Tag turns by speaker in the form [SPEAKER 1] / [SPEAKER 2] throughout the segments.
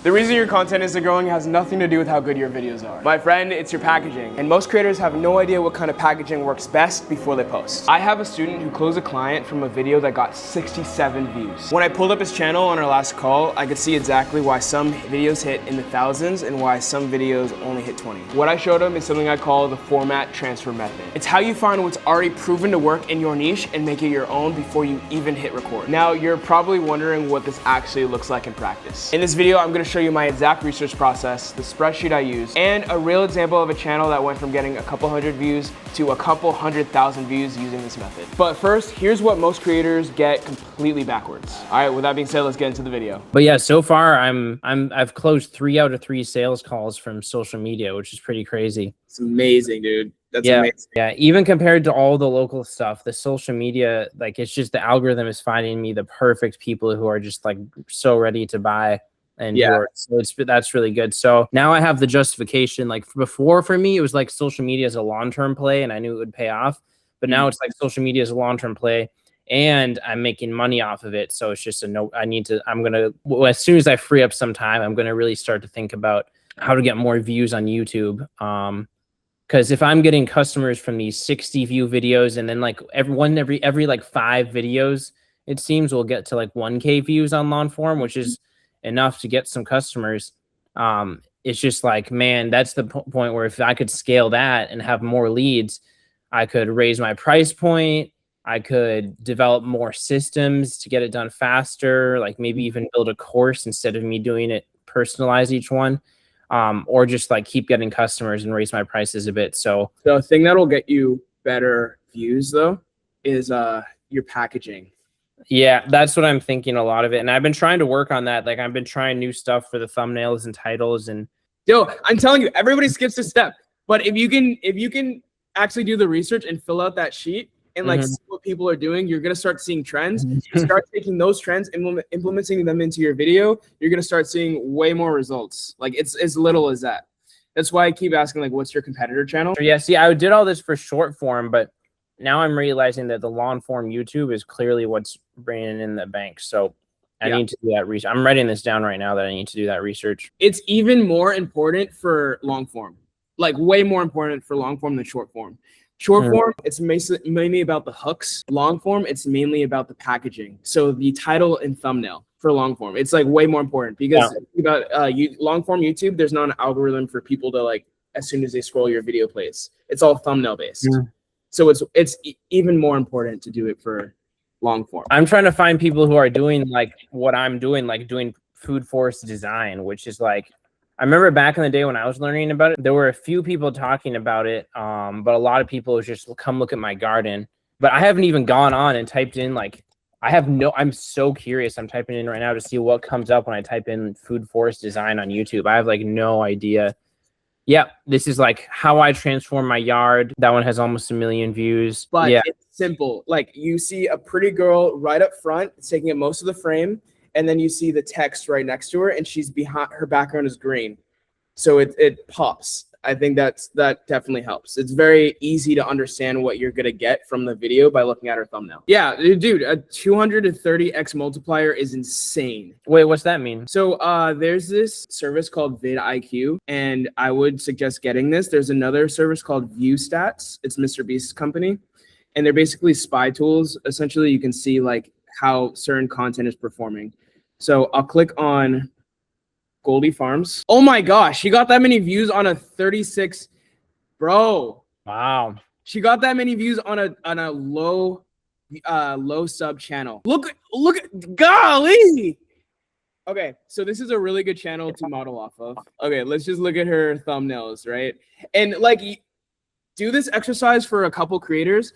[SPEAKER 1] The reason your content isn't growing has nothing to do with how good your videos are. My friend, it's your packaging. And most creators have no idea what kind of packaging works best before they post. I have a student who closed a client from a video that got 67 views. When I pulled up his channel on our last call, I could see exactly why some videos hit in the thousands and why some videos only hit 20. What I showed him is something I call the format transfer method. It's how you find what's already proven to work in your niche and make it your own before you even hit record. Now, you're probably wondering what this actually looks like in practice. In this video, I'm gonna show you my exact research process, the spreadsheet I use, and a real example of a channel that went from getting a couple hundred views to a couple 100,000 views using this method. But first, here's what most creators get completely backwards. All right, with that being said, let's get into the video.
[SPEAKER 2] But yeah, so far I've closed 3 out of 3 sales calls from social media, which is pretty crazy.
[SPEAKER 1] It's amazing, dude. That's amazing.
[SPEAKER 2] Yeah, even compared to all the local stuff, the social media, like, it's just the algorithm is finding me the perfect people who are just like so ready to buy. And so that's really good. So now I have the justification. Like before, for me, it was like social media is a long-term play and I knew it would pay off. But now it's like social media is a long-term play and I'm making money off of it. So it's just a no. I'm gonna, as soon as I free up some time, I'm gonna really start to think about how to get more views on YouTube. Because if I'm getting customers from these 60 view videos and then like every like 5 videos, it seems we'll get to like 1K views on long form, which is enough to get some customers. It's just like, man, that's the point where if I could scale that and have more leads, I could raise my price point. I could develop more systems to get it done faster, like maybe even build a course instead of me doing it personalized each one, or just like keep getting customers and raise my prices a bit. So
[SPEAKER 1] the thing that'll get you better views though is your packaging.
[SPEAKER 2] Yeah, that's what I'm thinking, a lot of it. And I've been trying to work on that. Like I've been trying new stuff for the thumbnails and titles. And
[SPEAKER 1] yo, I'm telling you, everybody skips this step. But if you can actually do the research and fill out that sheet and like see what people are doing, you're gonna start seeing trends. You start taking those trends and implementing them into your video, you're gonna start seeing way more results. Like it's as little as that. That's why I keep asking, like, what's your competitor channel?
[SPEAKER 2] Yeah, see, I did all this for short form, but now I'm realizing that the long form YouTube is clearly what's bringing in the bank. So I need to do that research. I'm writing this down right now that I need to do that research.
[SPEAKER 1] It's even more important for long form, like way more important for long form than short form. Short form, it's mainly about the hooks. Long form, it's mainly about the packaging. So the title and thumbnail for long form, it's like way more important because long form YouTube, there's not an algorithm for people to like, as soon as they scroll, your video plays. It's all thumbnail based. So it's even more important to do it for long form.
[SPEAKER 2] I'm trying to find people who are doing like what I'm doing, like doing food forest design, which is like, I remember back in the day when I was learning about it, there were a few people talking about it, but a lot of people just come look at my garden. But I haven't even gone on and typed in like, I'm so curious. I'm typing in right now to see what comes up when I type in food forest design on YouTube. I have like no idea. Yeah, this is like how I transform my yard. That one has almost 1 million views.
[SPEAKER 1] But
[SPEAKER 2] yeah,
[SPEAKER 1] it's simple. Like you see a pretty girl right up front, it's taking up most of the frame, and then you see the text right next to her, and she's behind. Her background is green, so it pops. I think that definitely helps. It's very easy to understand what you're gonna get from the video by looking at her thumbnail. Yeah, dude, a 230x multiplier is insane.
[SPEAKER 2] Wait, what's that mean?
[SPEAKER 1] So there's this service called vidIQ, and I would suggest getting this. There's another service called ViewStats. It's Mr. Beast's company, and they're basically spy tools. Essentially, you can see like how certain content is performing. So I'll click on Goldie Farms. Oh my gosh, she got that many views on a 36, bro.
[SPEAKER 2] Wow.
[SPEAKER 1] She got that many views on a low sub channel. Look at, golly. Okay, so this is a really good channel to model off of. Okay, let's just look at her thumbnails, right? And like, do this exercise for a couple creators.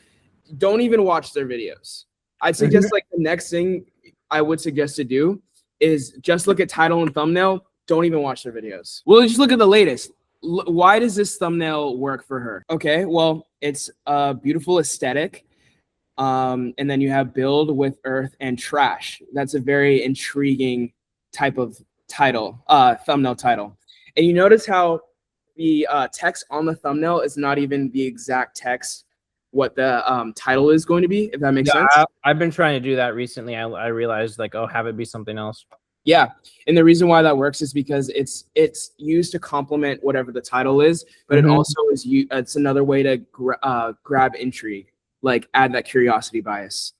[SPEAKER 1] Don't even watch their videos. I'd suggest like the next thing I would suggest to do is just look at title and thumbnail. Don't even watch their videos. Well, just look at the latest. Why does this thumbnail work for her? Okay, well, it's a beautiful aesthetic. And then you have build with earth and trash. That's a very intriguing type of title, thumbnail title. And you notice how the text on the thumbnail is not even the exact text what the title is going to be, if that makes sense.
[SPEAKER 2] I've been trying to do that recently. I realized like, oh, have it be something else.
[SPEAKER 1] Yeah, and the reason why that works is because it's used to complement whatever the title is, but it also is it's another way to grab intrigue, like add that curiosity bias.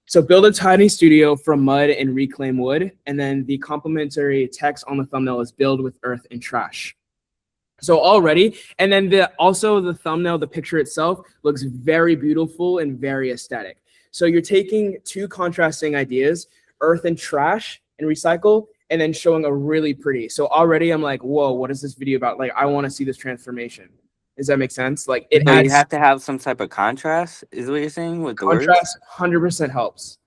[SPEAKER 1] So build a tiny studio from mud and reclaim wood, and then the complementary text on the thumbnail is build with earth and trash. So already, and then also the thumbnail, the picture itself looks very beautiful and very aesthetic. So you're taking two contrasting ideas, earth and trash and recycle, and then showing a really pretty. So already I'm like, whoa, what is this video about? Like, I want to see this transformation. Does that make sense? Like it
[SPEAKER 3] So
[SPEAKER 1] adds
[SPEAKER 3] you have to have some type of contrast, is what you're saying with the words?
[SPEAKER 1] contrast, 100% helps.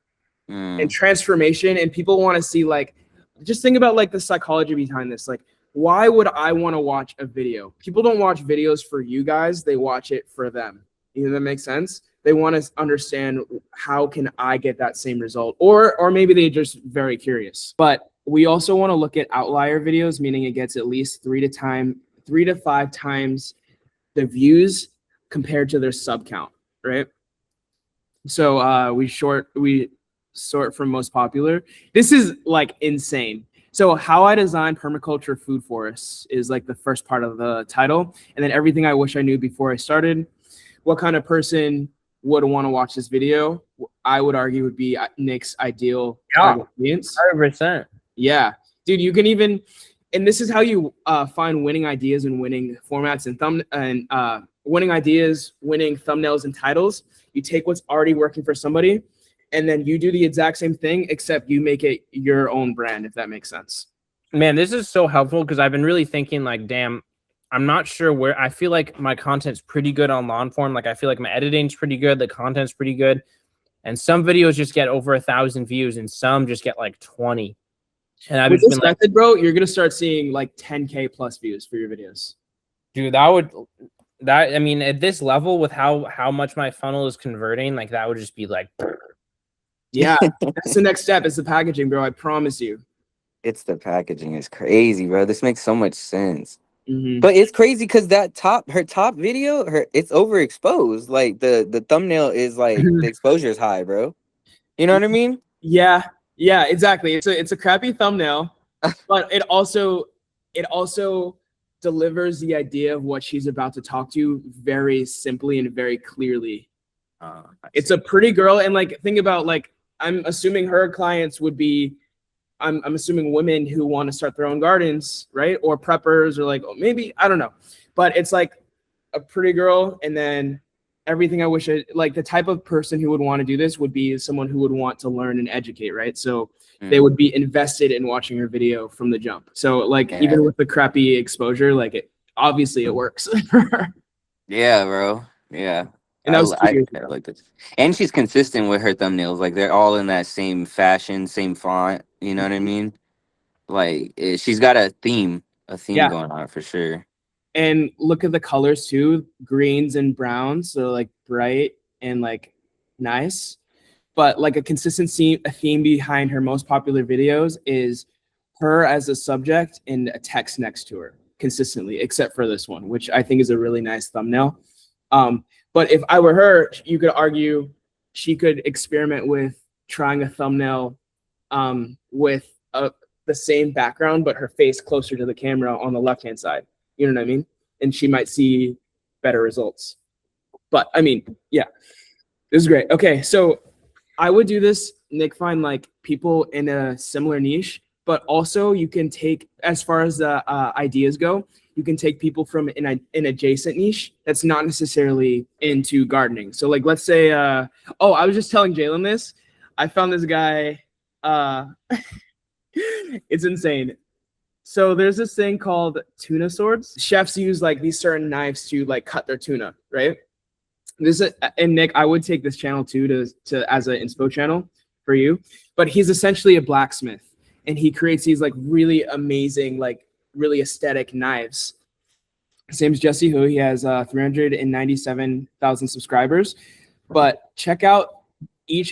[SPEAKER 1] And transformation, and people want to see, like, just think about like the psychology behind this. Like, why would I want to watch a video? People don't watch videos for you guys, they watch it for them. You know, that makes sense? They want to understand, how can I get that same result? Or maybe they're just very curious. But we also want to look at outlier videos, meaning it gets at least 3 to 5 times the views compared to their sub count, right? So we sort from most popular. This is like insane. So how I design permaculture food forests is like the first part of the title, and then everything I wish I knew before I started. What kind of person would want to watch this video? I would argue would be Nick's ideal audience.
[SPEAKER 2] 100%.
[SPEAKER 1] Yeah, dude, you can even, and this is how you find winning ideas and winning formats and winning ideas, winning thumbnails and titles. You take what's already working for somebody, and then you do the exact same thing, except you make it your own brand, if that makes sense.
[SPEAKER 2] Man, this is so helpful, because I've been really thinking, like, damn, I'm not sure where. I feel like my content's pretty good on long form. Like, I feel like my editing's pretty good, the content's pretty good, and some videos just get over 1,000 views, and some just get like 20. And I've
[SPEAKER 1] With
[SPEAKER 2] just
[SPEAKER 1] this
[SPEAKER 2] been
[SPEAKER 1] method, bro, you're gonna start seeing like 10K plus views for your videos.
[SPEAKER 2] dude, I mean, at this level, with how much my funnel is converting, like, that would just be like,
[SPEAKER 1] yeah, that's the next step. It's the packaging, bro. I promise you.
[SPEAKER 3] It's the packaging is crazy, bro. This makes so much sense.
[SPEAKER 1] Mm-hmm.
[SPEAKER 3] But it's crazy because her top video, it's overexposed. Like the thumbnail is like the exposure is high, bro. You know what I mean?
[SPEAKER 1] Yeah, exactly. It's a crappy thumbnail, but it also delivers the idea of what she's about to talk to very simply and very clearly. It's a pretty girl, and like, think about, like, I'm assuming her clients would be, I'm assuming women who want to start their own gardens, right? Or preppers, or like, maybe, I don't know. But it's like a pretty girl, and then everything I wish like, the type of person who would want to do this would be someone who would want to learn and educate, right? So they would be invested in watching her video from the jump. So like, even with the crappy exposure, like, obviously it works.
[SPEAKER 3] Yeah, bro. Yeah.
[SPEAKER 1] And that was
[SPEAKER 3] I like this. And she's consistent with her thumbnails. Like, they're all in that same fashion, same font. You know what I mean? Like, she's got a theme going on for sure.
[SPEAKER 1] And look at the colors too, greens and browns. So like bright and like nice. But like a consistency, a theme behind her most popular videos is her as a subject and a text next to her consistently, except for this one, which I think is a really nice thumbnail. But if I were her, you could argue she could experiment with trying a thumbnail with the same background, but her face closer to the camera on the left-hand side. You know what I mean? And she might see better results. But I mean, yeah, this is great. Okay, so I would do this, Nick, find like people in a similar niche, but also you can take, as far as the ideas go, you can take people from an adjacent niche that's not necessarily into gardening. So like, let's say, I was just telling Jalen this. I found this guy, it's insane. So there's this thing called tuna swords. Chefs use like these certain knives to like cut their tuna, right? And Nick, I would take this channel too to as an inspo channel for you. But he's essentially a blacksmith, and he creates these like really amazing, like really aesthetic knives. His name's Jesse Hu. He has 397,000 subscribers. But check out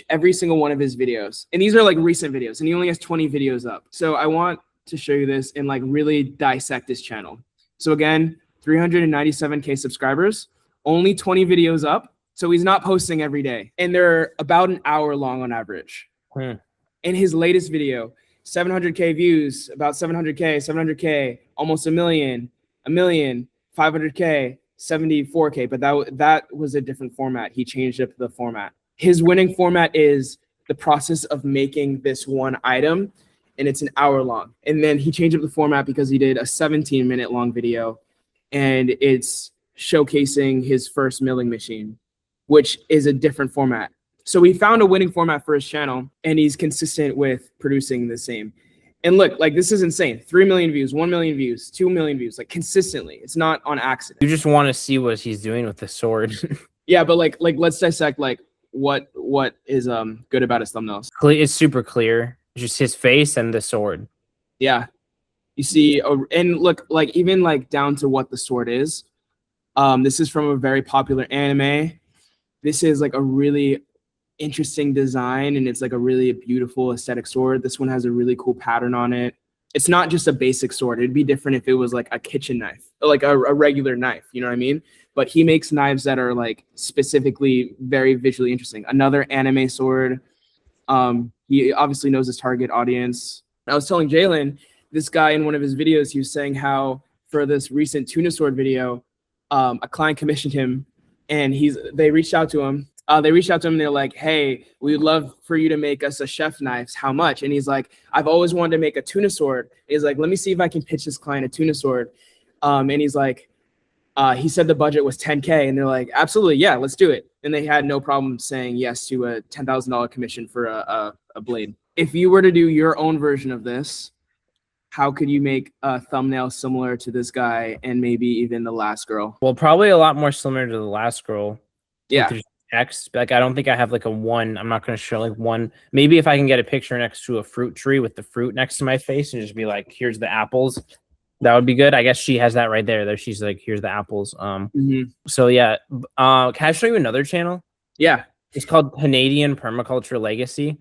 [SPEAKER 1] every single one of his videos, and these are like recent videos, and he only has 20 videos up. So I want to show you this and like really dissect his channel. So again, 397K subscribers, only 20 videos up. So he's not posting every day, and they're about an hour long on average. In his latest video, 700K views, about 700K, almost a million, 500K, 74K. But that was a different format. He changed up the format. His winning format is the process of making this one item, and it's an hour long. And then he changed up the format because he did a 17-minute long video, and it's showcasing his first milling machine, which is a different format. So he found a winning format for his channel, and he's consistent with producing the same. And look, like, this is insane. 3 million views, 1 million views, 2 million views, like, consistently. It's not on accident.
[SPEAKER 2] You just want to see what he's doing with the sword.
[SPEAKER 1] Yeah, but like let's dissect like what is good about his thumbnails.
[SPEAKER 2] It's super clear. Just his face and the sword.
[SPEAKER 1] Yeah. You see, and look, like, even like down to what the sword is. This is from a very popular anime. This is like a really interesting design, and it's like a really beautiful aesthetic sword. This one has a really cool pattern on it. It's not just a basic sword. It'd be different if it was like a kitchen knife, like a regular knife, you know what I mean? But he makes knives that are like specifically very visually interesting. Another anime sword. He obviously knows his target audience. I was telling Jalen, this guy in one of his videos, he was saying how for this recent tuna sword video, a client commissioned him, and they reached out to him. And they're like, hey, we'd love for you to make us a chef knives. How much? And he's like, I've always wanted to make a tuna sword. He's like, let me see if I can pitch this client a tuna sword. And he's like, he said the budget was 10K, and they're like, absolutely, yeah, let's do it. And they had no problem saying yes to a $10,000 commission for a blade. If you were to do your own version of this, how could you make a thumbnail similar to this guy and maybe even the last girl?
[SPEAKER 2] Well, probably a lot more similar to the last girl.
[SPEAKER 1] Yeah.
[SPEAKER 2] Text. Like, I don't think I have like a one. I'm not going to show like one. Maybe if I can get a picture next to a fruit tree with the fruit next to my face and just be like, here's the apples. That would be good. I guess she has that right there. She's like, here's the apples. So yeah. Can I show you another channel?
[SPEAKER 1] Yeah.
[SPEAKER 2] It's called Canadian Permaculture Legacy.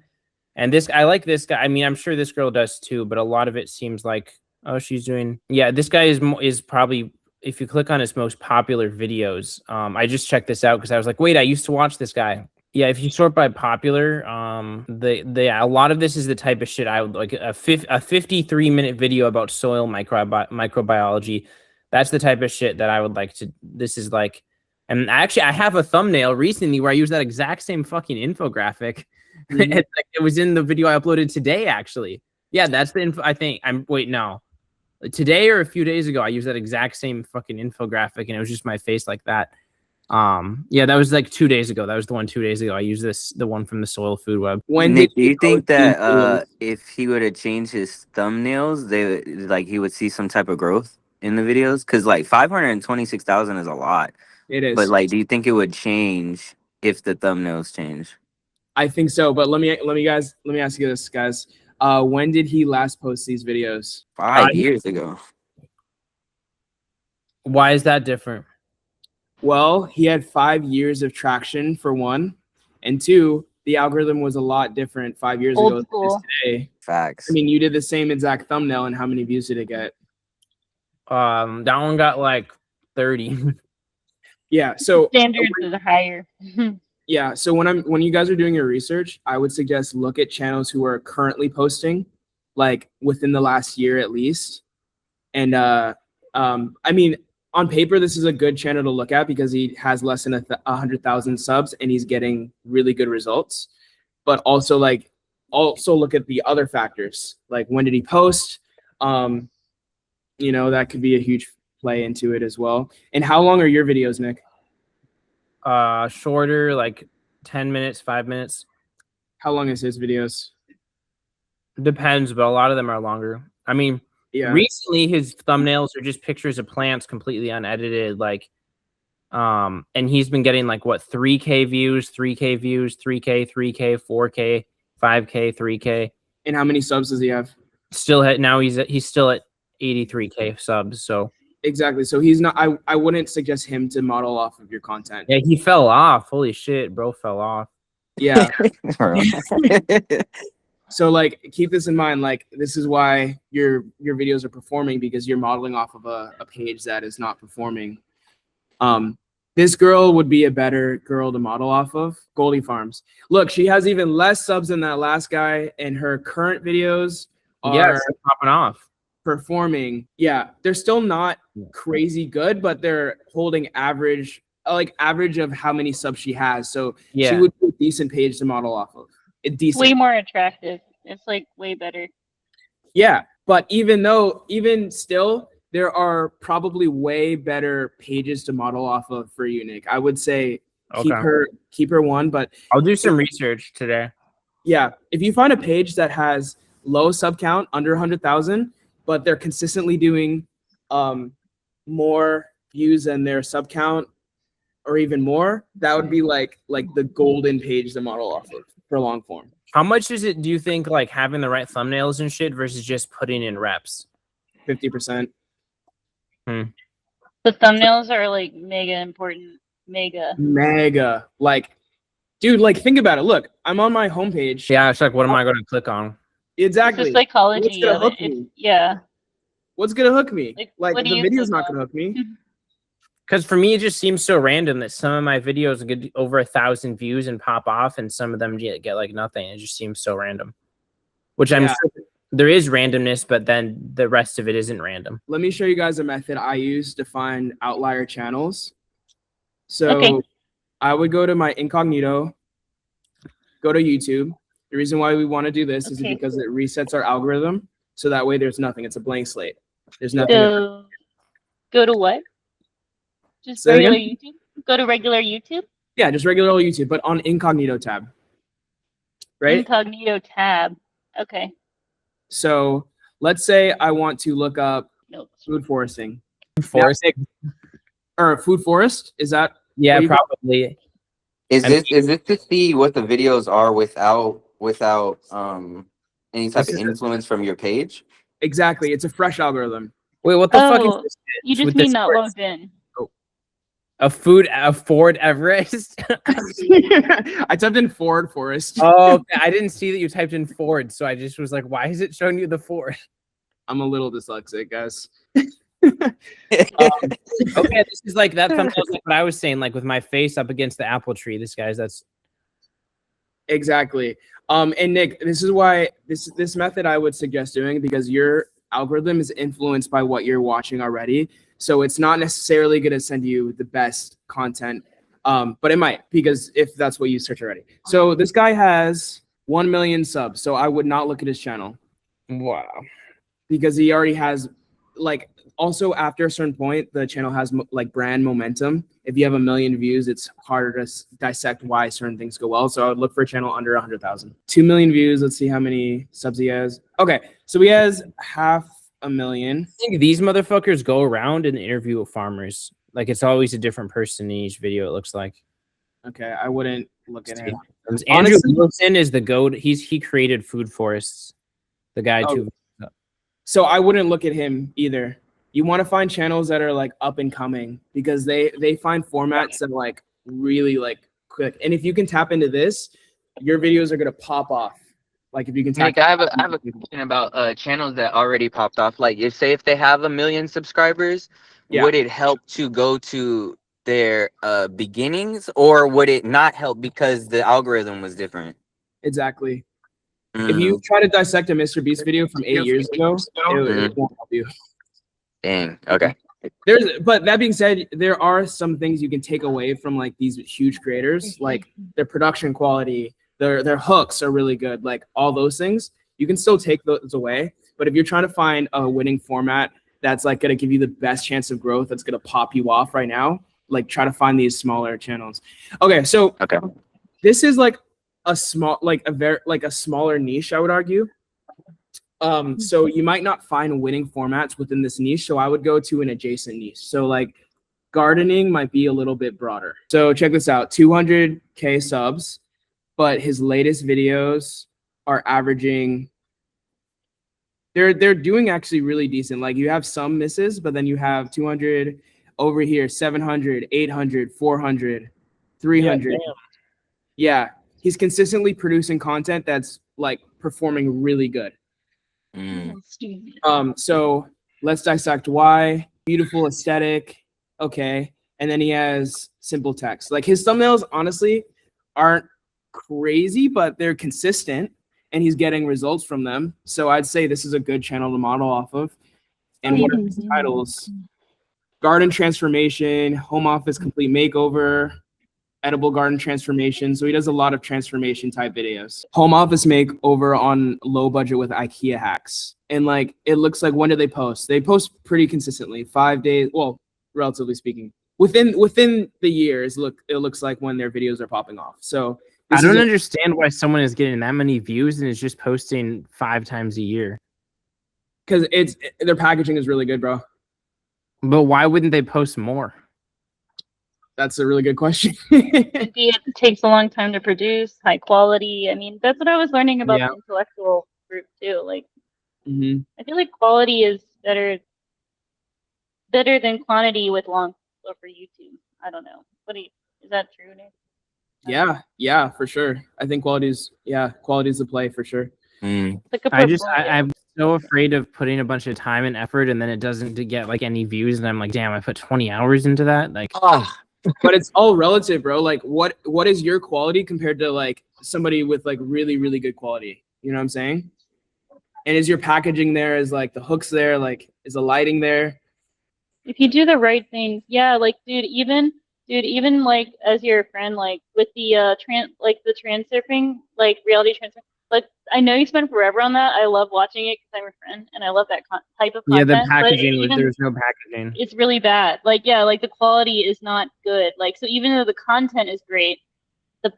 [SPEAKER 2] And I like this guy. I mean, I'm sure this girl does too, but a lot of it seems like, oh, she's doing. Yeah, this guy is probably, if you click on his most popular videos, I just checked this out because I was like, wait, I used to watch this guy. Yeah, if you sort by popular, a lot of this is the type of shit I would like. A 53-minute video about soil microbiology. That's the type of shit that I would like to. This is like, and actually, I have a thumbnail recently where I used that exact same fucking infographic. It was in the video I uploaded today, actually. Yeah, that's the info. I think no. Today or a few days ago, I used that exact same fucking infographic, and it was just my face like that. Yeah, that was like 2 days ago. That was the one 2 days ago. I used the one from the Soil Food Web.
[SPEAKER 3] Nick, do you think that if he would have changed his thumbnails, he would see some type of growth in the videos? Because like 526,000 is a lot.
[SPEAKER 1] It is.
[SPEAKER 3] But like, do you think it would change if the thumbnails change?
[SPEAKER 1] I think so, but let me ask you this, guys. When did he last post these videos?
[SPEAKER 3] 5 years ago.
[SPEAKER 2] Why is that different?
[SPEAKER 1] Well, he had 5 years of traction for one, and two, the algorithm was a lot different 5 years ago than it is today.
[SPEAKER 3] Facts.
[SPEAKER 1] I mean, you did the same exact thumbnail, and how many views did it get?
[SPEAKER 2] That one got like 30.
[SPEAKER 1] Yeah, so
[SPEAKER 4] standards is higher.
[SPEAKER 1] Yeah, so when you guys are doing your research, I would suggest look at channels who are currently posting, like within the last year at least. And I mean, on paper, this is a good channel to look at because he has less than 100,000 subs and he's getting really good results. But also look at the other factors, like when did he post? That could be a huge play into it as well. And how long are your videos, Nick?
[SPEAKER 2] Shorter, like 10 minutes, 5 minutes.
[SPEAKER 1] How long is his videos?
[SPEAKER 2] Depends, but a lot of them are longer. I mean, yeah. Recently his thumbnails are just pictures of plants completely unedited, like and he's been getting like 3K views, 3K views, 3K, 3K, 4K, 5K, 3K.
[SPEAKER 1] And how many subs does he have?
[SPEAKER 2] Now he's still at 83K subs, so
[SPEAKER 1] exactly. So he's not. I wouldn't suggest him to model off of your content.
[SPEAKER 2] Yeah, he fell off. Holy shit, bro, fell off.
[SPEAKER 1] Yeah. So like, keep this in mind. Like, this is why your videos are performing, because you're modeling off of a page that is not performing. This girl would be a better girl to model off of. Goldie Farms. Look, she has even less subs than that last guy, and her current videos
[SPEAKER 2] Yeah,
[SPEAKER 1] are
[SPEAKER 2] it's popping off.
[SPEAKER 1] performing. Yeah, they're still not crazy good, but they're holding average, like average of how many subs she has. So she
[SPEAKER 2] Yeah.
[SPEAKER 1] would be a decent page to model off of.
[SPEAKER 4] It's
[SPEAKER 1] Decent.
[SPEAKER 4] way more attractive. It's like way better.
[SPEAKER 1] Yeah, but even still, there are probably way better pages to model off of for you, Nick. I would say keep her one, but
[SPEAKER 2] I'll do some research today.
[SPEAKER 1] yeah, if you find a page that has low sub count, under 100,000, but they're consistently doing more views than their sub count or even more, that would be like the golden page to model off of for long form.
[SPEAKER 2] How much is it, do you think, like having the right thumbnails and shit versus just putting in reps?
[SPEAKER 1] 50%.
[SPEAKER 4] The thumbnails are like mega important. Mega.
[SPEAKER 1] Like, dude, like think about it. Look, I'm on my homepage.
[SPEAKER 2] Yeah, it's like, what am I going to click on?
[SPEAKER 1] Exactly.
[SPEAKER 4] It's the psychology
[SPEAKER 1] What's gonna
[SPEAKER 4] of
[SPEAKER 1] hook
[SPEAKER 4] it.
[SPEAKER 1] me?
[SPEAKER 4] Yeah.
[SPEAKER 1] What's gonna hook me?
[SPEAKER 4] Like,
[SPEAKER 1] the
[SPEAKER 4] what do you
[SPEAKER 1] video's
[SPEAKER 4] click
[SPEAKER 1] not
[SPEAKER 4] on?
[SPEAKER 1] gonna hook me.
[SPEAKER 2] Because for me, it just seems so random that some of my videos get over 1,000 views and pop off, and some of them get like nothing. It just seems so random. Which I'm sure there is randomness, but then the rest of it isn't random.
[SPEAKER 1] Let me show you guys a method I use to find outlier channels. So
[SPEAKER 4] Okay.
[SPEAKER 1] I would go to my incognito, go to YouTube. The reason why we want to do this is because it resets our algorithm. So that way there's nothing. It's a blank slate. There's nothing.
[SPEAKER 4] Go to what? Just
[SPEAKER 1] Say
[SPEAKER 4] regular
[SPEAKER 1] again?
[SPEAKER 4] YouTube? Go to regular YouTube?
[SPEAKER 1] Yeah, just regular old YouTube, but on incognito tab. Right?
[SPEAKER 4] Incognito tab. Okay.
[SPEAKER 1] So let's say I want to look up
[SPEAKER 4] Nope.
[SPEAKER 1] food foresting.
[SPEAKER 2] Forest?
[SPEAKER 1] Or food forest? Is that?
[SPEAKER 2] Yeah,
[SPEAKER 1] what you-
[SPEAKER 2] probably.
[SPEAKER 3] Is this to see what the videos are without any type of influence from your page?
[SPEAKER 1] Exactly. It's a fresh algorithm.
[SPEAKER 2] Wait, what the fuck is
[SPEAKER 4] Oh,
[SPEAKER 2] this?
[SPEAKER 4] you just
[SPEAKER 2] with
[SPEAKER 4] mean
[SPEAKER 2] this
[SPEAKER 4] not
[SPEAKER 2] word?
[SPEAKER 4] logged in.
[SPEAKER 2] A Ford Everest?
[SPEAKER 1] I typed in Ford Forest.
[SPEAKER 2] Oh, okay. I didn't see that you typed in Ford, so I just was like, why is it showing you the Ford?
[SPEAKER 1] I'm a little dyslexic, guys.
[SPEAKER 2] Okay, this is like that thumbnail, like what I was saying, like with my face up against the apple tree. That's
[SPEAKER 1] Exactly. And Nick, this is why this method I would suggest doing, because your algorithm is influenced by what you're watching already. So it's not necessarily going to send you the best content, but it might, because if that's what you search already. So this guy has 1 million subs. So I would not look at his channel.
[SPEAKER 2] wow.
[SPEAKER 1] Because he already has, like, also after a certain point, the channel has like brand momentum. If you have 1 million views, it's harder to dissect why certain things go well. So I would look for a channel under 100,000. 2 million views. Let's see how many subs he has. Okay, so he has 500,000.
[SPEAKER 2] I think these motherfuckers go around and interview farmers. Like it's always a different person in each video, it looks like.
[SPEAKER 1] Okay, I wouldn't look at him.
[SPEAKER 2] Andrew
[SPEAKER 1] Honestly-
[SPEAKER 2] Wilson is the goat. He created food forests. The guy too.
[SPEAKER 1] So I wouldn't look at him either. You want to find channels that are like up and coming, because they find formats that like really like quick. And if you can tap into this, your videos are gonna pop off. Like if you can tap.
[SPEAKER 3] Nick, I have a question about channels that already popped off. Like, if they have 1 million subscribers,
[SPEAKER 1] Yeah.
[SPEAKER 3] would it help to go to their beginnings, or would it not help because the algorithm was different?
[SPEAKER 1] Exactly. If you try to dissect a Mr. Beast video from 8 years ago, it won't help you.
[SPEAKER 3] Dang. Okay.
[SPEAKER 1] But that being said, there are some things you can take away from like these huge creators, like their production quality, their hooks are really good, like all those things. You can still take those away. But if you're trying to find a winning format that's like gonna give you the best chance of growth, that's gonna pop you off right now, like try to find these smaller channels. Okay, so this is like a small, like a smaller niche, I would argue. So you might not find winning formats within this niche. So I would go to an adjacent niche. So like gardening might be a little bit broader. So check this out, 200K subs, but his latest videos are averaging, they're doing actually really decent. Like you have some misses, but then you have 200 over here, 700, 800, 400, 300. Yeah, he's consistently producing content that's like performing really good. So let's dissect why. Beautiful aesthetic. Okay. And then he has simple text. Like his thumbnails honestly aren't crazy, but they're consistent and he's getting results from them. So I'd say this is a good channel to model off of. And what are his titles? Garden transformation, home office complete makeover, edible garden transformation. So he does a lot of transformation type videos. Home office makeover on low budget with IKEA hacks. And like, it looks like, when do they post? They post pretty consistently, 5 days. Well, relatively speaking, within the years, it looks like when their videos are popping off. So
[SPEAKER 2] I don't understand why someone is getting that many views and is just posting 5 times a year.
[SPEAKER 1] Because their packaging is really good, bro.
[SPEAKER 2] But why wouldn't they post more?
[SPEAKER 1] That's a really good question.
[SPEAKER 4] Maybe it takes a long time to produce, high quality. I mean, that's what I was learning about the intellectual group too. Like, I feel like quality is better than quantity with long for YouTube. I don't know. Is that true, Nick?
[SPEAKER 1] Yeah, for sure. I think quality is the play for sure.
[SPEAKER 4] Like
[SPEAKER 2] I'm so afraid of putting a bunch of time and effort and then it doesn't get like any views and I'm like, damn, I put 20 hours into that. Like,
[SPEAKER 1] but it's all relative, bro. Like what is your quality compared to like somebody with like really, really good quality? You know what I'm saying? And is your packaging there? Is like the hooks there? Like, is the lighting there?
[SPEAKER 4] If you do the right things, yeah, like even like as your friend, like with the transurfing, like reality transfer, like I know you spent forever on that. I love watching it because I'm your friend and I love that type of content.
[SPEAKER 2] Yeah, the packaging, there's no packaging.
[SPEAKER 4] It's really bad. Like, yeah, like the quality is not good. Like, so even though the content is great, the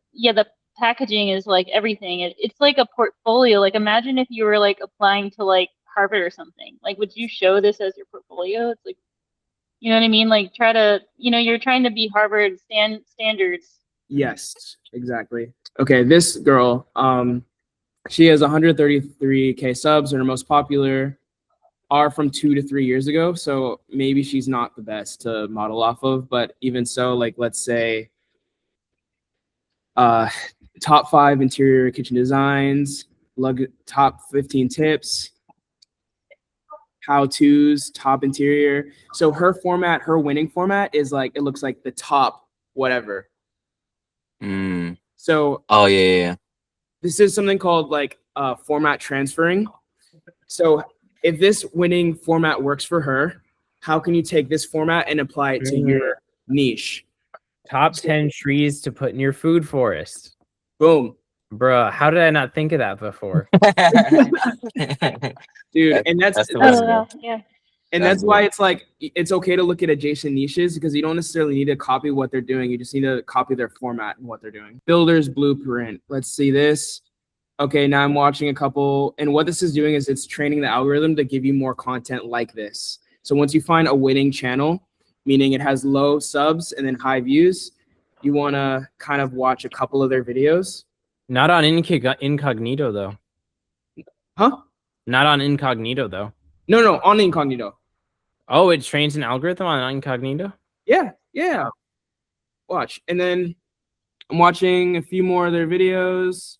[SPEAKER 4] packaging is like everything. It's like a portfolio. Like, imagine if you were like applying to like Harvard or something. Like, would you show this as your portfolio? It's like, you know what I mean? Like, you're trying to be Harvard standards.
[SPEAKER 1] Yes, exactly. Okay, this girl, she has 133K subs, and her most popular are from 2 to 3 years ago. So maybe she's not the best to model off of, but even so, like, let's say top 5 interior kitchen designs, top 15 tips, how-tos, top interior. So her winning format is like, it looks like the top whatever. So
[SPEAKER 3] yeah.
[SPEAKER 1] This is something called like format transferring. So if this winning format works for her, how can you take this format and apply it to your niche?
[SPEAKER 2] Top 10 trees to put in your food forest.
[SPEAKER 1] Boom.
[SPEAKER 2] Bruh, how did I not think of that before?
[SPEAKER 1] Dude, and that's why it's like, it's okay to look at adjacent niches because you don't necessarily need to copy what they're doing. You just need to copy their format and what they're doing. Builder's blueprint. Let's see this. Okay, now I'm watching a couple. And what this is doing is it's training the algorithm to give you more content like this. So once you find a winning channel, meaning it has low subs and then high views, you want to kind of watch a couple of their videos.
[SPEAKER 2] Not on incognito, though.
[SPEAKER 1] Huh?
[SPEAKER 2] Not on incognito, though.
[SPEAKER 1] No, on incognito.
[SPEAKER 2] Oh, it trains an algorithm on incognito?
[SPEAKER 1] Yeah. Watch. And then I'm watching a few more of their videos.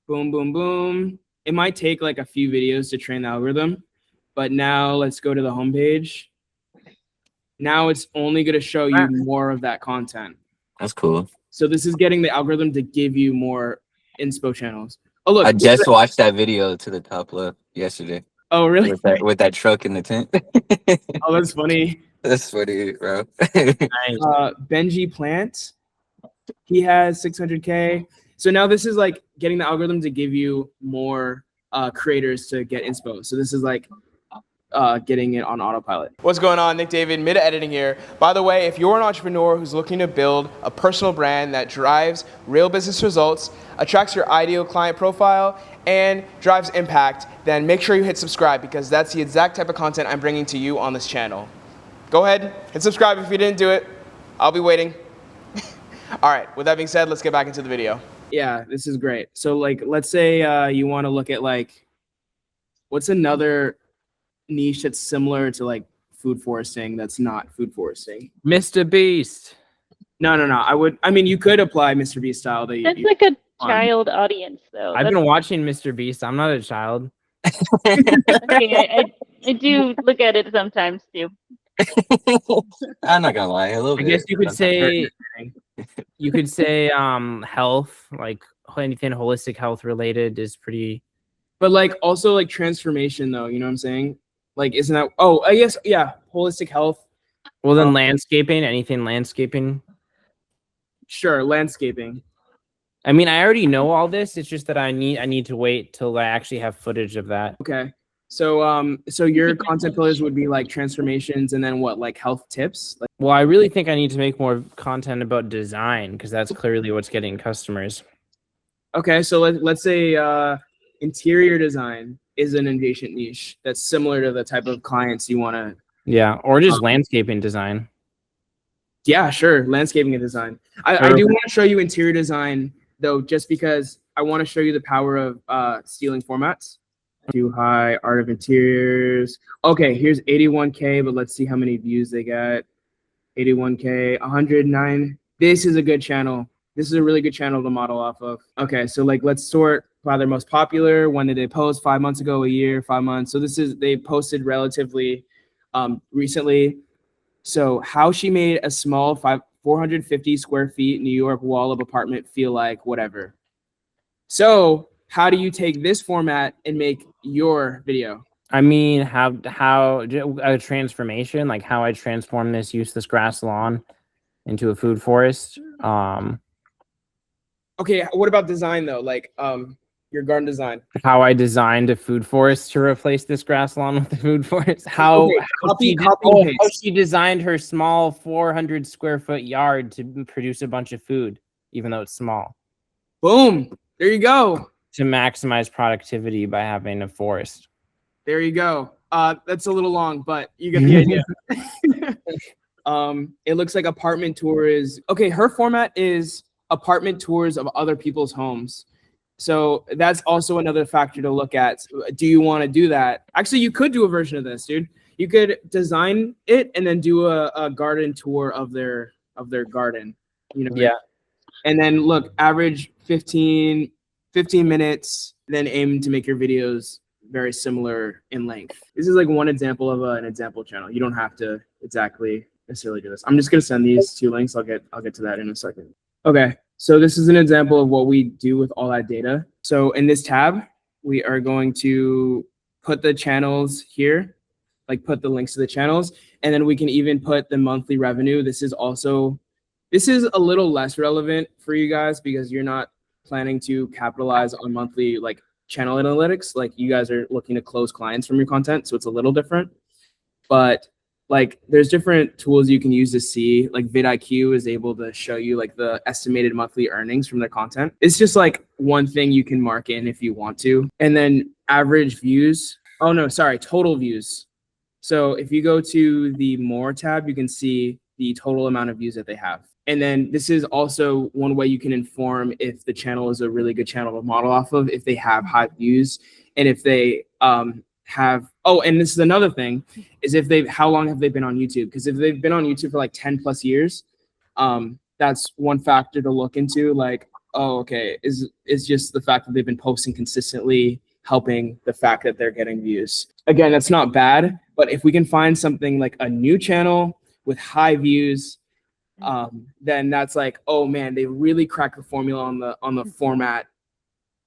[SPEAKER 1] Boom, boom, boom. It might take like a few videos to train the algorithm, but now let's go to the homepage. Now it's only going to show you more of that content.
[SPEAKER 3] That's cool.
[SPEAKER 1] So this is getting the algorithm to give you more inspo channels. Oh, look.
[SPEAKER 3] I just watched that video to the top left yesterday.
[SPEAKER 1] Oh, really?
[SPEAKER 3] With that truck in the tent.
[SPEAKER 1] Oh, that's funny.
[SPEAKER 3] That's funny, bro.
[SPEAKER 1] Benji Plant. He has 600K. So now this is like getting the algorithm to give you more creators to get inspo. So this is like getting it on autopilot. What's going on? Nick David, mid editing here. By the way, if you're an entrepreneur who's looking to build a personal brand that drives real business results, attracts your ideal client profile, and drives impact, then make sure you hit subscribe because that's the exact type of content I'm bringing to you on this channel. Go ahead, hit subscribe if you didn't do it. I'll be waiting. All right, with that being said, let's get back into the video. Yeah, this is great. So like, let's say you want to look at like, what's another niche that's similar to like food foresting that's not food foresting?
[SPEAKER 2] Mr. Beast.
[SPEAKER 1] No. I mean, you could apply Mr. Beast style.
[SPEAKER 4] That's like a child audience, though.
[SPEAKER 2] I've been watching Mr. Beast. I'm not a child.
[SPEAKER 4] Okay, I do look at it sometimes too.
[SPEAKER 3] I'm not gonna lie, a little bit.
[SPEAKER 2] I guess you could say health, like anything holistic health related is pretty.
[SPEAKER 1] But like also like transformation though, you know what I'm saying? Like, isn't that? Oh, I guess yeah. Holistic health.
[SPEAKER 2] Well, then landscaping, anything landscaping.
[SPEAKER 1] Sure, landscaping.
[SPEAKER 2] I mean, I already know all this. It's just that I need to wait till I actually have footage of that.
[SPEAKER 1] Okay. So so your content pillars would be like transformations and then what, like health tips? Like,
[SPEAKER 2] Well, I really think I need to make more content about design because that's clearly what's getting customers.
[SPEAKER 1] okay, so let's say interior design is an adjacent niche that's similar to the type of clients you want to.
[SPEAKER 2] Yeah, or just landscaping design.
[SPEAKER 1] Yeah, sure. Landscaping and design. I do want to show you interior design though, just because I want to show you the power of stealing formats. Too high, art of interiors. Okay, here's 81K, but let's see how many views they got. 81K, 109. This is a good channel. This is a really good channel to model off of. Okay, so like let's sort by their most popular. When did they post? 5 months ago, a year, 5 months. So they posted relatively recently. So how she made a small 450 square feet New York wall of apartment feel like whatever. So how do you take this format and make your video?
[SPEAKER 2] I mean, how a transformation, like how I transform this useless grass lawn into a food forest.
[SPEAKER 1] Okay, what about design though? Like your garden design.
[SPEAKER 2] How I designed a food forest to replace this grass lawn with a food forest. How she designed her small 400 square foot yard to produce a bunch of food, even though it's small.
[SPEAKER 1] Boom. There you go.
[SPEAKER 2] To maximize productivity by having a forest.
[SPEAKER 1] There you go. That's a little long, but you get the idea. It looks like apartment tours. Okay, her format is apartment tours of other people's homes. So that's also another factor to look at. Do you want to do that? Actually, you could do a version of this, dude. You could design it and then do a garden tour of their garden. You know.
[SPEAKER 2] Yeah.
[SPEAKER 1] And then look, average 15 minutes, then aim to make your videos very similar in length. This is like one example of an example channel. You don't have to exactly necessarily do this. I'm just gonna send these 2 links. I'll get to that in a second. Okay, so this is an example of what we do with all that data. So in this tab, we are going to put the channels here, like put the links to the channels, and then we can even put the monthly revenue. This is a little less relevant for you guys because you're not planning to capitalize on monthly like channel analytics. Like you guys are looking to close clients from your content, so it's a little different. But like there's different tools you can use to see. Like vidIQ is able to show you like the estimated monthly earnings from their content. It's just like one thing you can mark in if you want to. And then average views. Oh no, sorry, total views. So if you go to the more tab, you can see the total amount of views that they have. And then this is also one way you can inform if the channel is a really good channel to model off of, if they have high views, and if they have, oh, and this is another thing, is how long have they been on YouTube? Because if they've been on YouTube for like 10 plus years, that's one factor to look into. Like, oh, okay, is just the fact that they've been posting consistently helping the fact that they're getting views. Again, that's not bad, but if we can find something like a new channel with high views, then that's like, oh man, they really cracked the formula on the format.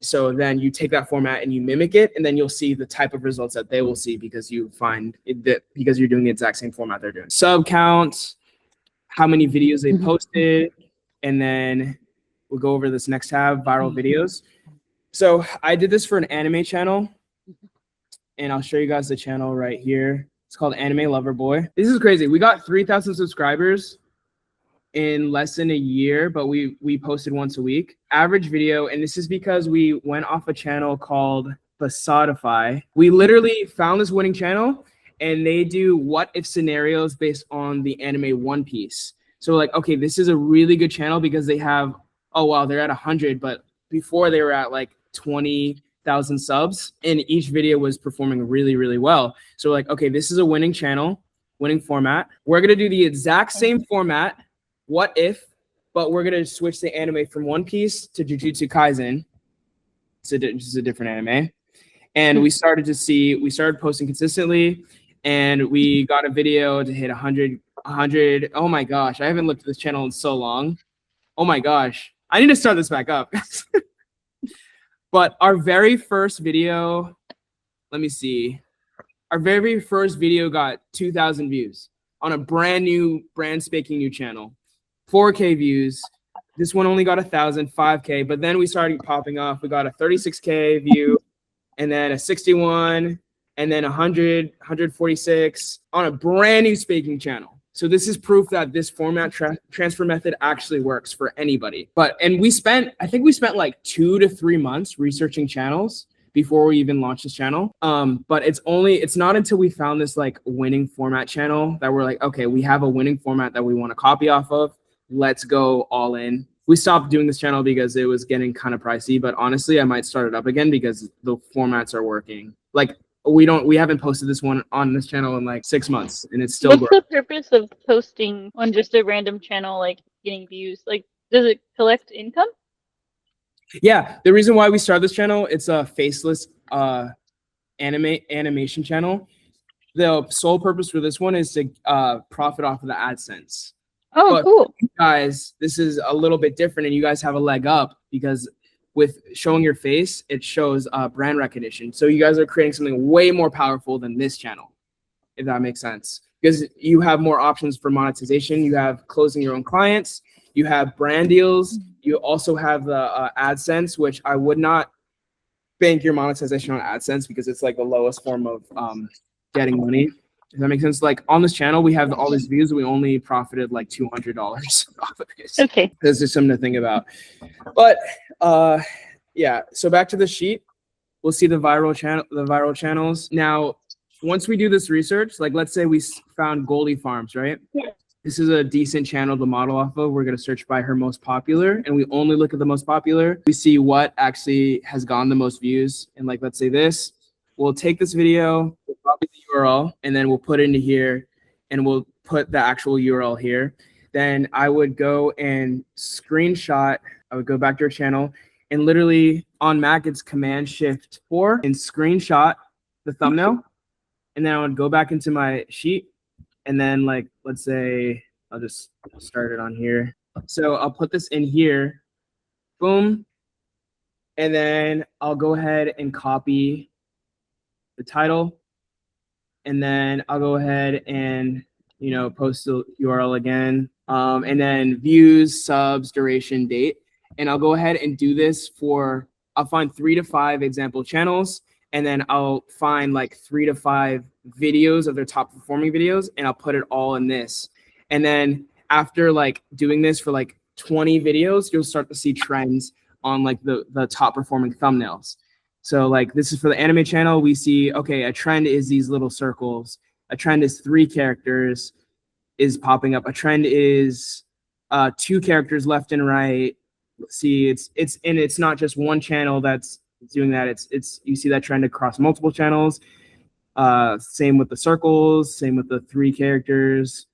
[SPEAKER 1] So then you take that format and you mimic it, and then you'll see the type of results that they will see because you find that because you're doing the exact same format they're doing. Sub counts, how many videos they posted, and then we'll go over this next tab, viral videos. So I did this for an anime channel, and I'll show you guys the channel right here. It's called Anime Lover Boy. This is crazy. We got 3,000 subscribers in less than a year, but we posted once a week. Average video, and this is because we went off a channel called Basodify. We literally found this winning channel, and they do what if scenarios based on the anime One Piece. So like, okay, this is a really good channel because they have, oh wow, they're at 100, but before they were at like 20,000 subs, and each video was performing really, really well. So like, okay, this is a winning channel, winning format. We're gonna do the exact same format, what if, but we're gonna switch the anime from One Piece to Jujutsu Kaisen. This is a different anime. And we started posting consistently, and we got a video to hit 100. Oh my gosh, I haven't looked at this channel in so long. Oh my gosh, I need to start this back up. But our very first video, let me see. Our very first video got 2,000 views on a brand spanking new channel. 4K views. This one only got 1,000, 5K. But then we started popping off. We got a 36K view, and then a 61, and then 100, 146 on a brand new spanking channel. So this is proof that this format transfer method actually works for anybody. I think we spent like 2 to 3 months researching channels before we even launched this channel. But it's not until we found this like winning format channel that we're like, okay, we have a winning format that we want to copy off of. Let's go all in. We stopped doing this channel because it was getting kind of pricey, but honestly, I might start it up again because the formats are working. Like we haven't posted this one on this channel in like 6 months, and it's still
[SPEAKER 4] What's
[SPEAKER 1] growing.
[SPEAKER 4] the purpose of posting on just a random channel, like getting views? Like, does it collect income?
[SPEAKER 1] Yeah, the reason why we started this channel, it's a faceless animation channel. The sole purpose for this one is to profit off of the AdSense.
[SPEAKER 4] Oh,
[SPEAKER 1] But
[SPEAKER 4] cool.
[SPEAKER 1] guys, this is a little bit different, and you guys have a leg up because with showing your face, it shows brand recognition. So you guys are creating something way more powerful than this channel, if that makes sense. Because you have more options for monetization. You have closing your own clients. You have brand deals. You also have the AdSense, which I would not bank your monetization on AdSense because it's like the lowest form of getting money. Does that make sense? Like on this channel, we have all these views. We only profited like $200 off of this.
[SPEAKER 4] Okay.
[SPEAKER 1] This is something to think about. But yeah, so back to the sheet, we'll see the viral channels. Now, once we do this research, like let's say we found Goldie Farms, right?
[SPEAKER 4] Yeah.
[SPEAKER 1] This is a decent channel to model off of. We're going to search by her most popular, and we only look at the most popular. We see what actually has gotten the most views. And like, let's say this, we'll take this video, we'll copy the URL, and then we'll put it into here, and we'll put the actual URL here. Then I would go and screenshot. I would go back to your channel, and literally on Mac, it's Command-Shift-4 and screenshot the thumbnail. And then I would go back into my sheet. And then like, let's say, I'll just start it on here. So I'll put this in here, boom. And then I'll go ahead and copy the title. And then I'll go ahead and, post the URL again. And then views, subs, duration, date. And I'll go ahead and do this I'll find 3 to 5 example channels. And then I'll find like 3 to 5 videos of their top performing videos, and I'll put it all in this. And then after like doing this for like 20 videos, you'll start to see trends on like the top performing thumbnails. So like this is for the anime channel. We see, okay, a trend is these little circles. A trend is 3 characters is popping up. A trend is 2 characters left and right. See, it's not just one channel that's doing that. It's you see that trend across multiple channels. Same with the circles, same with the 3 characters.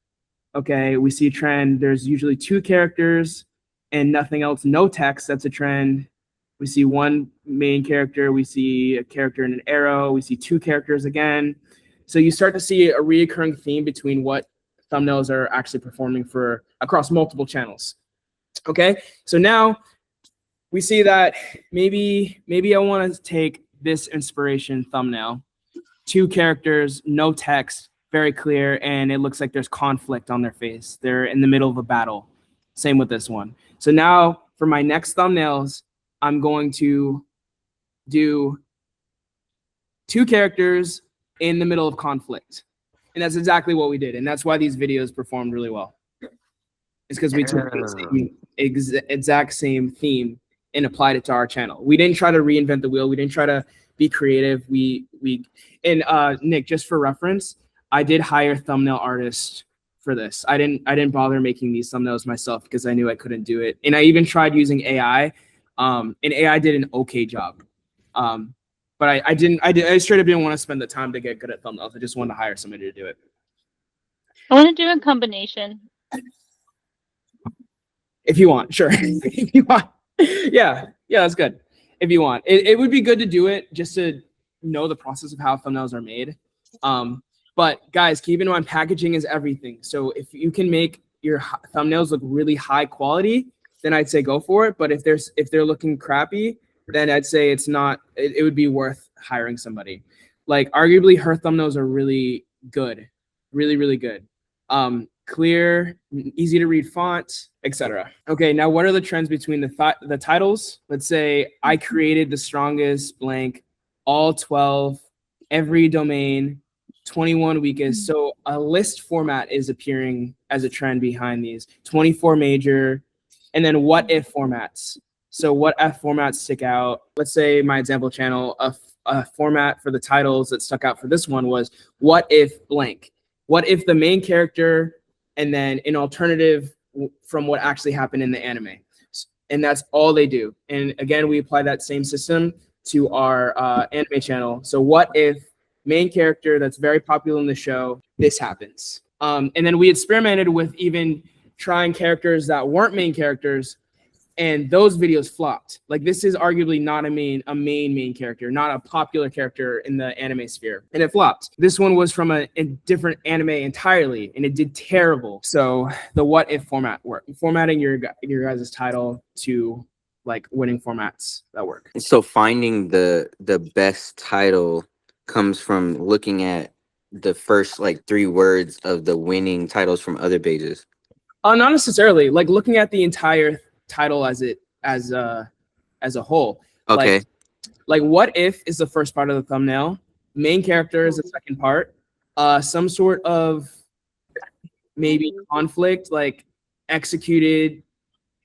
[SPEAKER 1] Okay, we see a trend. There's usually 2 characters and nothing else, no text. That's a trend. We see 1 main character. We see a character and an arrow. We see 2 characters again. So you start to see a recurring theme between what thumbnails are actually performing for across multiple channels. Okay, so now we see that maybe I want to take this inspiration thumbnail, 2 characters, no text, very clear, and it looks like there's conflict on their face. They're in the middle of a battle. Same with this one. So now for my next thumbnails, I'm going to do 2 characters in the middle of conflict. And that's exactly what we did. And that's why these videos performed really well. It's because we took the exact same theme and applied it to our channel. We didn't try to reinvent the wheel. We didn't try to be creative. Nick, just for reference, I did hire thumbnail artists for this. I didn't bother making these thumbnails myself because I knew I couldn't do it. And I even tried using AI, and AI did an okay job. But I straight up didn't want to spend the time to get good at thumbnails. I just wanted to hire somebody to do it.
[SPEAKER 4] I want to do a combination.
[SPEAKER 1] If you want, sure. If you want. Yeah, that's good. If you want. It would be good to do it just to know the process of how thumbnails are made. But guys, keep in mind, packaging is everything. So if you can make your thumbnails look really high quality, then I'd say go for it. But if they're looking crappy, then I'd say it's not. It would be worth hiring somebody. Like arguably, her thumbnails are really good, really good. Clear, easy to read font, etc. Okay, now what are the trends between the titles? Let's say I created the strongest blank, all 12, every domain, 21 weakest. So a list format is appearing as a trend behind these. 24 major, and then what if formats. So what if formats stick out? Let's say my example channel, a format for the titles that stuck out for this one was what if blank? What if the main character and then an alternative from what actually happened in the anime? And that's all they do. And again, we apply that same system to our anime channel. So what if main character that's very popular in the show, this happens? And then we experimented with even trying characters that weren't main characters, and those videos flopped. Like this is arguably not a main character, not a popular character in the anime sphere, and it flopped. This one was from a different anime entirely, and it did terrible. So the what if format worked. Formatting your guys' title to like winning formats that work.
[SPEAKER 3] So finding the best title comes from looking at the first like 3 words of the winning titles from other pages.
[SPEAKER 1] Not necessarily. Like looking at the entire title as a whole.
[SPEAKER 3] Okay.
[SPEAKER 1] Like what if is the first part of the thumbnail, main character is the second part, some sort of maybe conflict, like executed,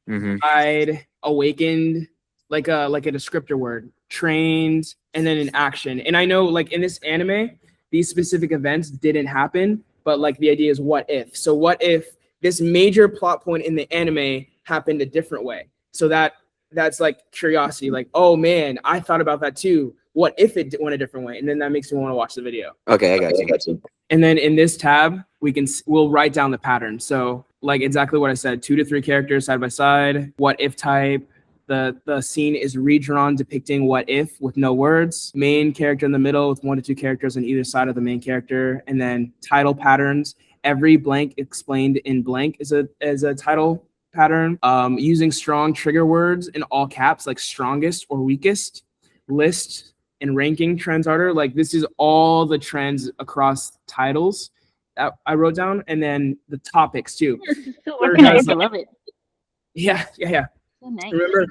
[SPEAKER 1] died, awakened, like a descriptor word, trained, and then an action. And I know like in this anime, these specific events didn't happen, but like the idea is what if. So what if this major plot point in the anime happened a different way? So that's like curiosity, like, oh man, I thought about that too. What if it went a different way? And then that makes me want to watch the video.
[SPEAKER 3] Okay, I got you.
[SPEAKER 1] And then in this tab, we'll write down the pattern. So like exactly what I said, 2 to 3 characters side by side, what if type, the scene is redrawn depicting what if with no words, main character in the middle with 1 to 2 characters on either side of the main character, and then title patterns. Every blank explained in blank is a title pattern, using strong trigger words in all caps, like strongest or weakest, list and ranking trends order. Like this is all the trends across titles that I wrote down, and then the topics too.
[SPEAKER 4] Still organized. I love it.
[SPEAKER 1] Yeah.
[SPEAKER 4] So nice.
[SPEAKER 1] Remember,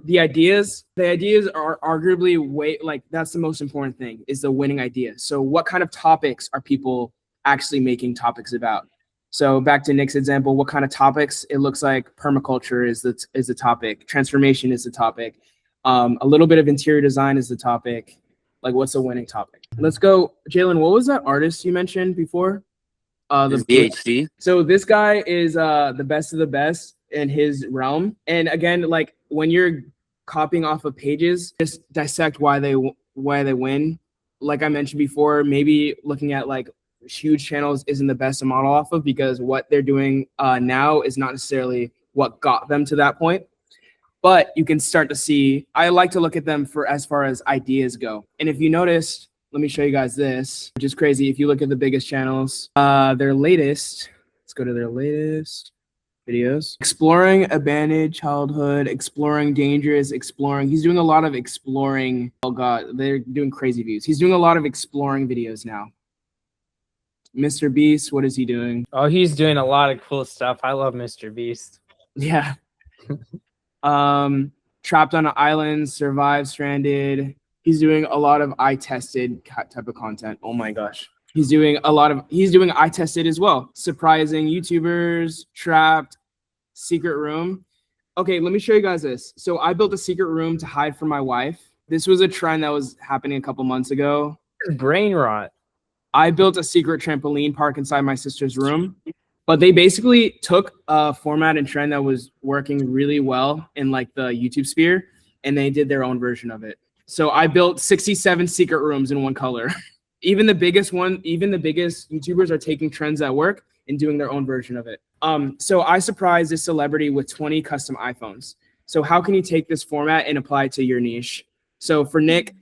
[SPEAKER 1] the ideas are arguably way, like that's the most important thing, is the winning idea. So what kind of topics are people actually making topics about? So back to Nick's example, what kind of topics? It looks like permaculture is the topic. Transformation is the topic. A little bit of interior design is the topic. Like what's a winning topic? Let's go. Jalen, what was that artist you mentioned before? The
[SPEAKER 3] VHC.
[SPEAKER 1] So this guy is the best of the best in his realm. And again, like when you're copying off of pages, just dissect why they win. Like I mentioned before, maybe looking at like huge channels isn't the best to model off of, because what they're doing now is not necessarily what got them to that point. But you can start to see, I like to look at them for as far as ideas go. And if you noticed, let me show you guys this, which is crazy. If you look at the biggest channels, their latest, let's go to their latest videos. Exploring abandoned childhood, exploring dangerous, exploring. He's doing a lot of exploring. Oh God, they're doing crazy views. He's doing a lot of exploring videos now. Mr. Beast, what is he doing?
[SPEAKER 2] Oh, he's doing a lot of cool stuff. I love Mr. Beast.
[SPEAKER 1] Yeah. Trapped on an island, survive stranded. He's doing a lot of I tested type of content. Oh my gosh. He's doing I tested as well. Surprising YouTubers, trapped, secret room. Okay, let me show you guys this. So I built a secret room to hide from my wife. This was a trend that was happening a couple months ago.
[SPEAKER 2] Brain rot.
[SPEAKER 1] I built a secret trampoline park inside my sister's room, but they basically took a format and trend that was working really well in like the YouTube sphere, and they did their own version of it. So I built 67 secret rooms in one color. Even the biggest YouTubers are taking trends that work and doing their own version of it. So I surprised this celebrity with 20 custom iPhones. So how can you take this format and apply it to your niche? So for Nick,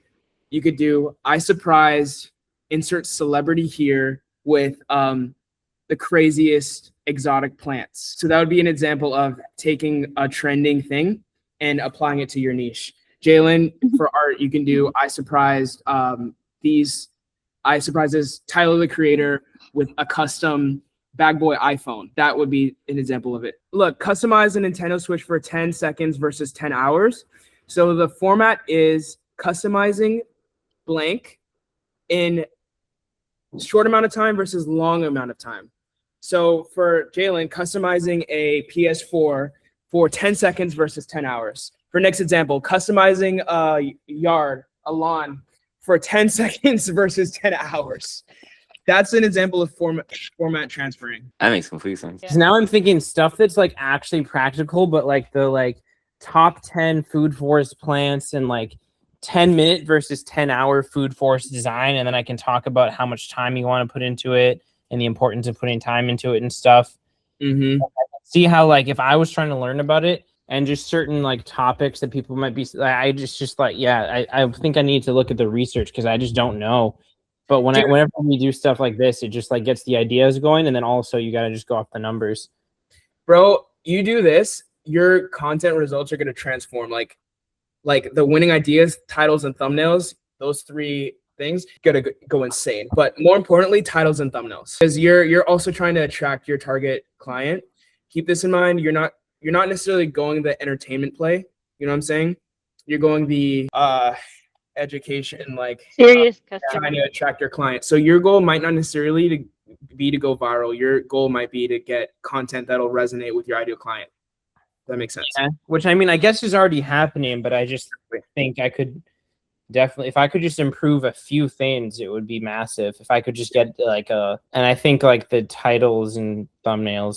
[SPEAKER 1] you could do I surprised, insert celebrity here with the craziest exotic plants. So that would be an example of taking a trending thing and applying it to your niche. Jalen, for art, you can do I surprised I surprises Tyler the Creator with a custom Bag Boy iPhone. That would be an example of it. Look, customize a Nintendo Switch for 10 seconds versus 10 hours. So the format is customizing blank in short amount of time versus long amount of time. So for Jalen, customizing a PS4 for 10 seconds versus 10 hours. For next example, customizing a yard, a lawn for 10 seconds versus 10 hours. That's an example of format transferring.
[SPEAKER 3] That makes complete sense.
[SPEAKER 4] Yeah.
[SPEAKER 2] So now I'm thinking stuff that's like actually practical, but like the like top 10 food forest plants and like 10-minute versus 10-hour food forest design. And then I can talk about how much time you want to put into it and the importance of putting time into it and stuff.
[SPEAKER 1] Mm-hmm.
[SPEAKER 2] See how like if I was trying to learn about it and just certain like topics that people might be, I just like, yeah, I think I need to look at the research because I just don't know. But whenever we do stuff like this, it just like gets the ideas going, and then also you got to just go off the numbers.
[SPEAKER 1] Bro, you do this, your content results are going to transform. Like the winning ideas, titles, and thumbnails, those three things gonna go insane. But more importantly, titles and thumbnails, because you're also trying to attract your target client. Keep this in mind. You're not necessarily going the entertainment play. You know what I'm saying? You're going the education, like
[SPEAKER 4] Serious customer.
[SPEAKER 1] trying to attract your client. So your goal might not necessarily be to go viral. Your goal might be to get content that'll resonate with your ideal client. That makes sense.
[SPEAKER 2] Yeah, which I mean, I guess is already happening, but I just think I could definitely, if I could just improve a few things, it would be massive. If I could just get like and I think like the titles and thumbnails